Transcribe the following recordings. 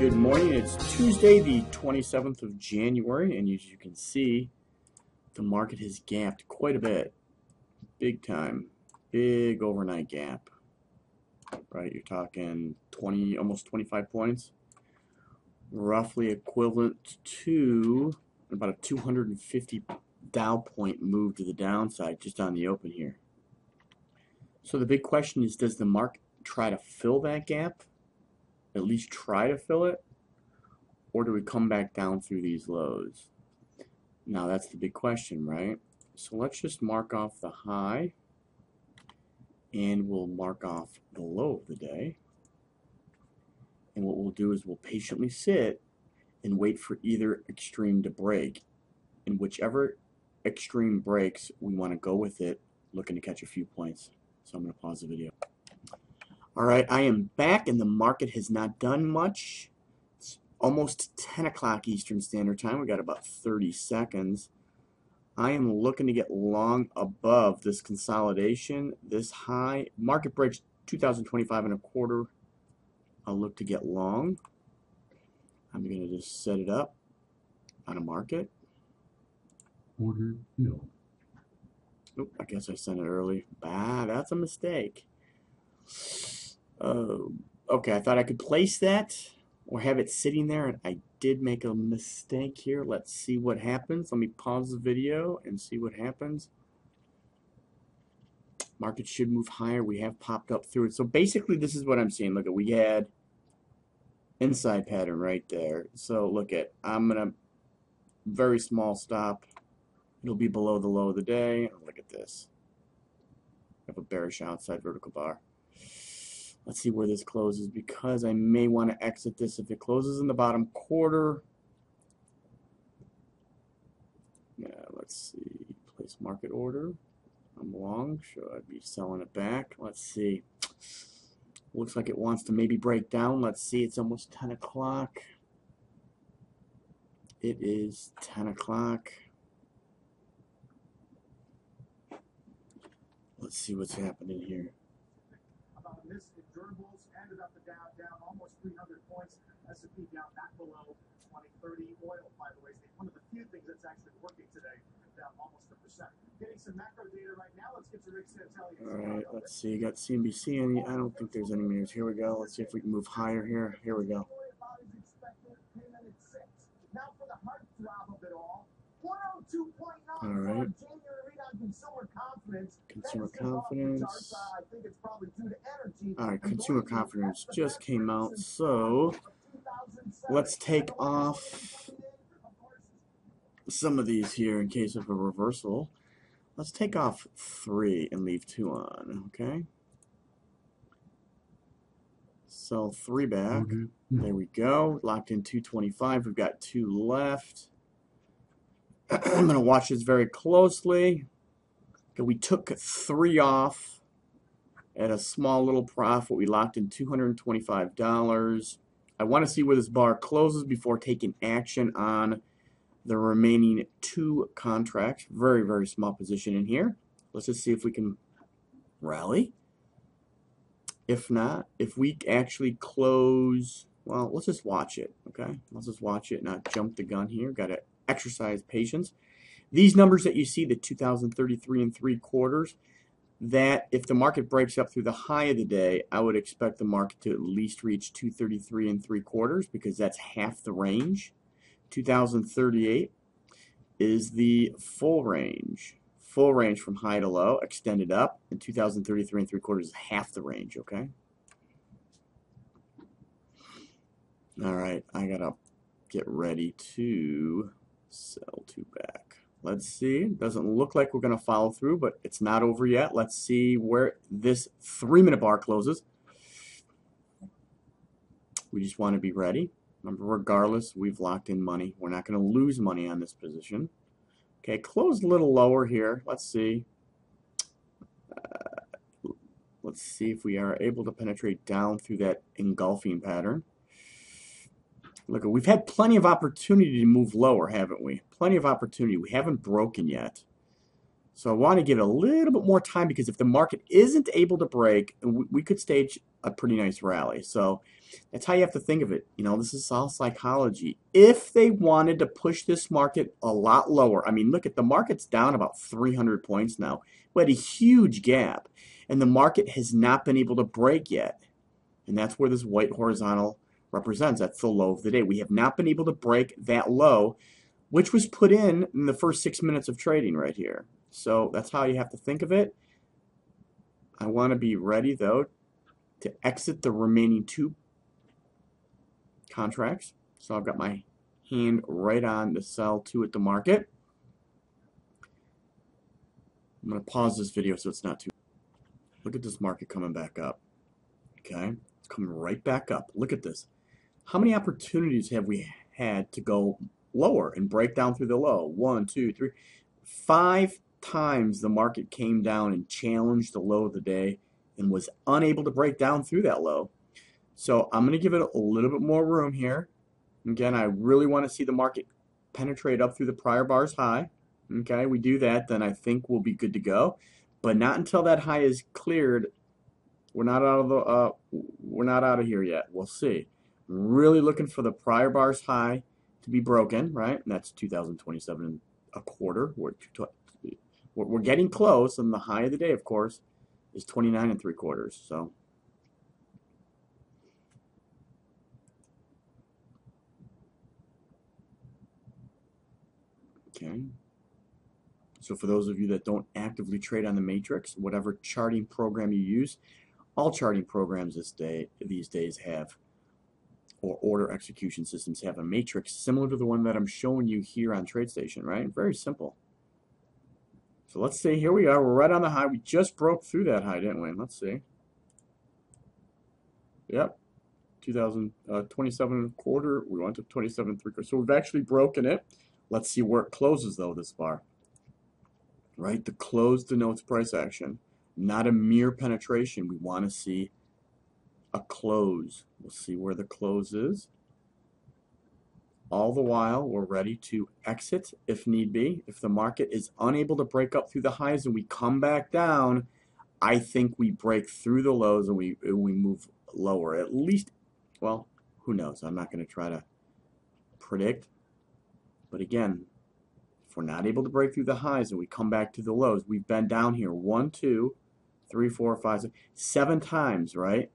Good morning. It's Tuesday, the 27th of January, and as you can see, the market has gapped quite a bit. Big time. Big overnight gap. Right? You're talking 20, almost 25 points. Roughly equivalent to about a 250 Dow point move to the downside just on the open here. So the big question is, does the market try to fill that gap? At least try to fill it? Or do we come back down through these lows? Now that's the big question, right? So let's just mark off the high, and we'll mark off the low of the day. And what we'll do is we'll patiently sit and wait for either extreme to break. And whichever extreme breaks, we want to go with it, looking to catch a few points. So I'm going to pause the video. All right, I am back, and the market has not done much. It's almost 10 o'clock Eastern Standard Time. We got about 30 seconds. I am looking to get long above this consolidation, this high. Market breaks 2025 and a quarter. I'll look to get long. I'm going to just set it up on a market. Order fill. Oop, I guess I sent it early. That's a mistake. Okay, I thought I could place that or have it sitting there, and I did make a mistake here. Let's see what happens. Let me pause the video and see what happens. Market should move higher. We have popped up through it. So basically, this is what I'm seeing. Look at, we had inside pattern right there. So look at, I'm gonna very small stop. It'll be below the low of the day. Look at this. I have a bearish outside vertical bar. Let's see where this closes, because I may want to exit this if it closes in the bottom quarter. Yeah, let's see. Place market order. I'm long. Should I be selling it back? Let's see. Looks like it wants to maybe break down. Let's see. It's almost 10 o'clock. It is 10 o'clock. Let's see what's happening here. About a miss in durables, ended up the down almost 300 points. S&P down back below 2030. Oil, by the way, is one of the few things that's actually working today, down almost 1%. Getting some macro data right now. Let's get to Rick Santelli. All right, let's see. Got CNBC. I don't think there's any news. Here we go. Let's see if we can move higher here. Here we go. Now for the heartthrob of it all. 102.9 All right. January read on consumer confidence. Consumer confidence. I think it's probably due to energy. All right, consumer confidence just came out. So let's take off some of these here in case of a reversal. Let's take off 3 and leave 2 on, okay? Sell 3 back. There we go. Locked in 225. We've got 2 left. I'm going to watch this very closely. Okay, we took 3 off at a small little profit. We locked in $225. I want to see where this bar closes before taking action on the remaining 2 contracts. Very, very small position in here. Let's just see if we can rally. If not, if we actually close, well, let's just watch it, okay? Let's just watch it, not jump the gun here. Got to exercise patience. These numbers that you see, the 2033 3/4, that if the market breaks up through the high of the day, I would expect the market to at least reach 233 3/4, because that's half the range. 2038 is the full range. Full range from high to low, extended up, and 2033 3/4 is half the range, okay? All right, I gotta get ready to sell 2 back. Let's see. Doesn't look like we're gonna follow through, but it's not over yet. Let's see where this 3-minute bar closes. We just want to be ready. Remember, regardless, we've locked in money. We're not going to lose money on this position. Okay, closed a little lower here. Let's see. Let's see if we are able to penetrate down through that engulfing pattern. Look, we've had plenty of opportunity to move lower, haven't we? Plenty of opportunity. We haven't broken yet. So I want to give it a little bit more time, because if the market isn't able to break, we could stage a pretty nice rally. So That's how you have to think of it. You know, this is all psychology. If they wanted to push this market a lot lower, I mean, look at the market's down about 300 points now. We had a huge gap, and the market has not been able to break yet. And that's where this white horizontal represents. That's the low of the day. We have not been able to break that low, which was put in the first 6 minutes of trading right here. So that's how you have to think of it. I want to be ready, though, to exit the remaining 2 contracts. So I've got my hand right on the sell 2 at the market. I'm going to pause this video so it's not too. Look at this market coming back up. Okay, it's coming right back up. Look at this. How many opportunities have we had to go lower and break down through the low? 1, 2, 3, 5 times the market came down and challenged the low of the day and was unable to break down through that low. So I'm going to give it a little bit more room here. Again, I really want to see the market penetrate up through the prior bar's high. Okay, we do that, then I think we'll be good to go. But not until that high is cleared. We're not out of here yet. We'll see. Really looking for the prior bar's high to be broken, right? And that's 2027 a quarter. We're getting close, and the high of the day, of course, is 29 3/4. So. Okay. So for those of you that don't actively trade on the matrix, whatever charting program you use, all charting programs these days have, or order execution systems have a matrix similar to the one that I'm showing you here on TradeStation, right? Very simple. So let's see, here we are. We're right on the high. We just broke through that high, didn't we? Let's see. Yep. 2027 1/4. We went to 27 3/4. So we've actually broken it. Let's see where it closes, though, this bar. Right? The close denotes price action, not a mere penetration. We want to see a close. We'll see where the close is. All the while, we're ready to exit if need be. If the market is unable to break up through the highs and we come back down, I think we break through the lows and we move lower. At least, well, who knows? I'm not going to try to predict. But again, if we're not able to break through the highs and we come back to the lows, we've been down here 1, 2, 3, 4, 5, 6, 7 times, right?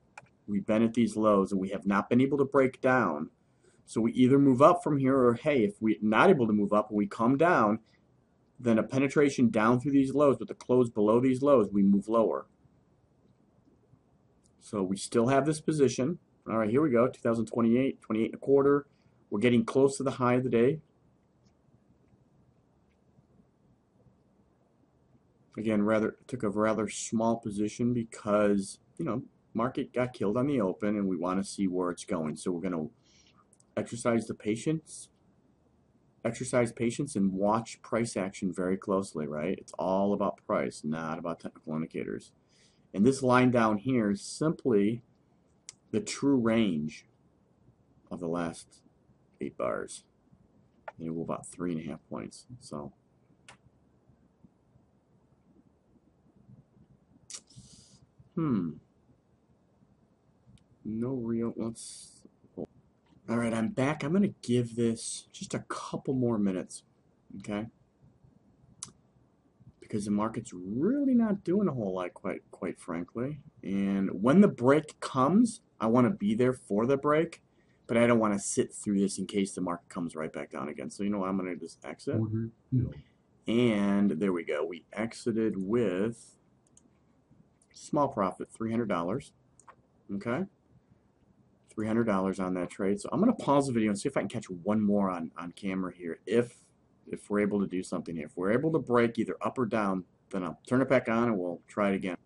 We've been at these lows and we have not been able to break down. So we either move up from here, or hey, if we're not able to move up and we come down, then a penetration down through these lows with the close below these lows, we move lower. So we still have this position. All right, here we go, 2028, 28 1/4. We're getting close to the high of the day. Again, took a rather small position because, you know, market got killed on the open and we want to see where it's going. So we're going to exercise patience and watch price action very closely, right? It's all about price, not about technical indicators. And this line down here is simply the true range of the last 8 bars. And it will about 3.5 points. So no real, all right, I'm back. I'm going to give this just a couple more minutes, okay? Because the market's really not doing a whole lot, quite frankly. And when the break comes, I want to be there for the break, but I don't want to sit through this in case the market comes right back down again. So you know what, I'm going to just exit. And there we go. We exited with small profit, $300. Okay, $300 on that trade. So I'm going to pause the video and see if I can catch one more on camera here. If we're able to do something here, if we're able to break either up or down, then I'll turn it back on and we'll try it again.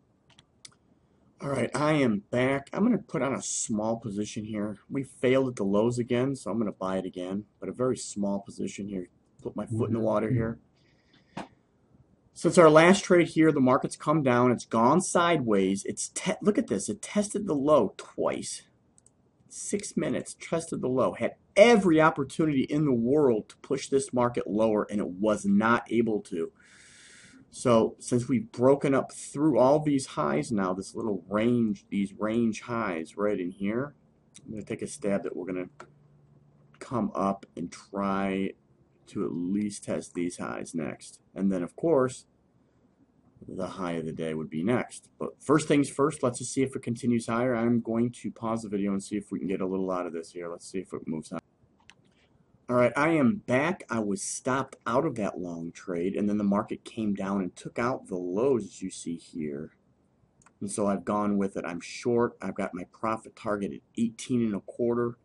All right, I am back. I'm going to put on a small position here. We failed at the lows again, so I'm going to buy it again, but a very small position here. Put my foot in the water here. Since our last trade here, the market's come down. It's gone sideways. Look at this. It tested the low twice. 6 minutes, tested the low. Had every opportunity in the world to push this market lower, and it was not able to. So since we've broken up through all these highs now, this little range, these range highs right in here, I'm going to take a stab that we're going to come up and try to at least test these highs next. And then, of course, the high of the day would be next. But first things first, let's just see if it continues higher. I'm going to pause the video and see if we can get a little out of this here. Let's see if it moves higher. All right, I am back. I was stopped out of that long trade, and then the market came down and took out the lows, as you see here. And so I've gone with it. I'm short. I've got my profit target at 18.25.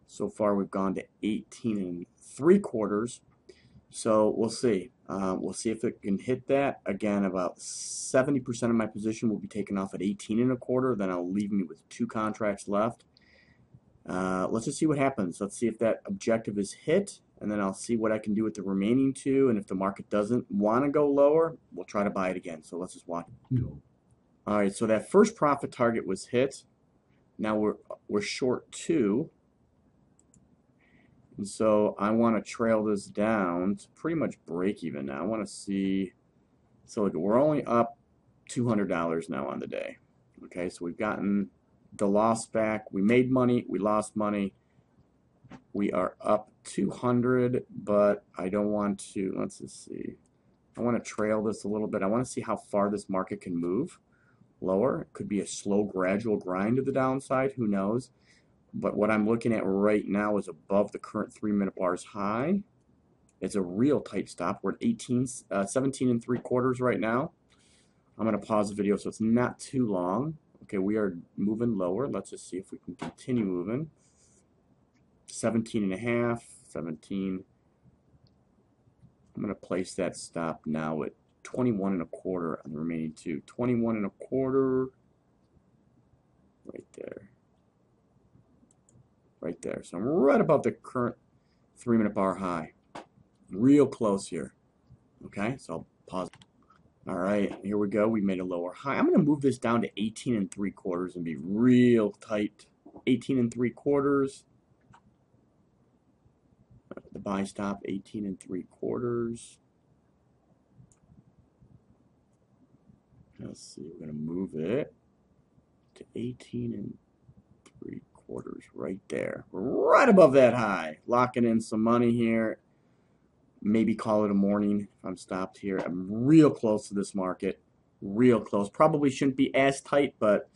So far, we've gone to 18.75. So we'll see. We'll see if it can hit that. Again, about 70% of my position will be taken off at 18.25. Then I'll leave me with 2 contracts left. Let's just see what happens. Let's see if that objective is hit, and then I'll see what I can do with the remaining 2. And if the market doesn't want to go lower, we'll try to buy it again. So let's just watch. No. All right, so that first profit target was hit. Now we're short 2. And so I want to trail this down to pretty much break even now. I want to see, so look, we're only up $200 now on the day. Okay, so we've gotten the loss back. We made money, we lost money. We are up 200, but I don't want to, let's just see. I want to trail this a little bit. I want to see how far this market can move lower. It could be a slow, gradual grind to the downside, who knows. But what I'm looking at right now is above the current 3-minute bars high. It's a real tight stop. We're at 17.75 right now. I'm going to pause the video so it's not too long. Okay, we are moving lower. Let's just see if we can continue moving. 17.5, 17. I'm going to place that stop now at 21.25 on the remaining 2. 21.25. Right there. Right there. So I'm right above the current 3-minute bar high. Real close here. Okay, so I'll pause. All right, here we go. We made a lower high. I'm going to move this down to 18.75 and be real tight. 18.75. The buy stop, 18.75. Let's see, we're going to move it to 18.75 right there. We're right above that high. Locking in some money here. Maybe call it a morning if I'm stopped here. I'm real close to this market. Real close. Probably shouldn't be as tight, but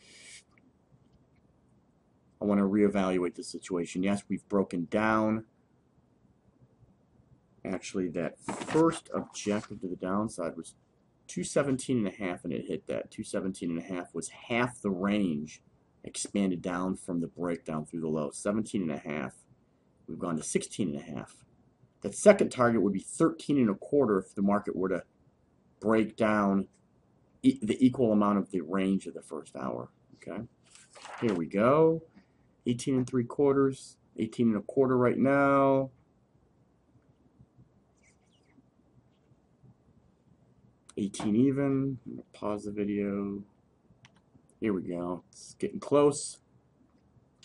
I want to reevaluate the situation. Yes, we've broken down. Actually, that first objective to the downside was 217.5, and it hit that. 217.5 was half the range expanded down from the breakdown through the low. 17.5. We've gone to 16.5. That second target would be 13.25 if the market were to break down the equal amount of the range of the first hour. Okay, here we go. 18.75, 18.25 right now. 18 even. I'm gonna pause the video. Here we go. It's getting close.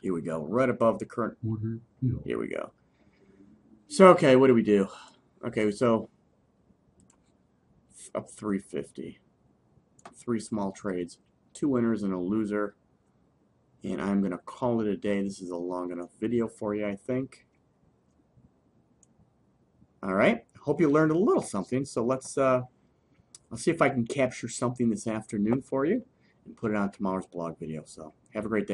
Here we go. Right above the current. Order fill. Here we go. So, okay, what do we do? Okay, so up 350. 3 small trades. 2 winners and a loser. And I'm going to call it a day. This is a long enough video for you, I think. All right. Hope you learned a little something. So let's I'll see if I can capture something this afternoon for you and put it on tomorrow's blog video. So have a great day.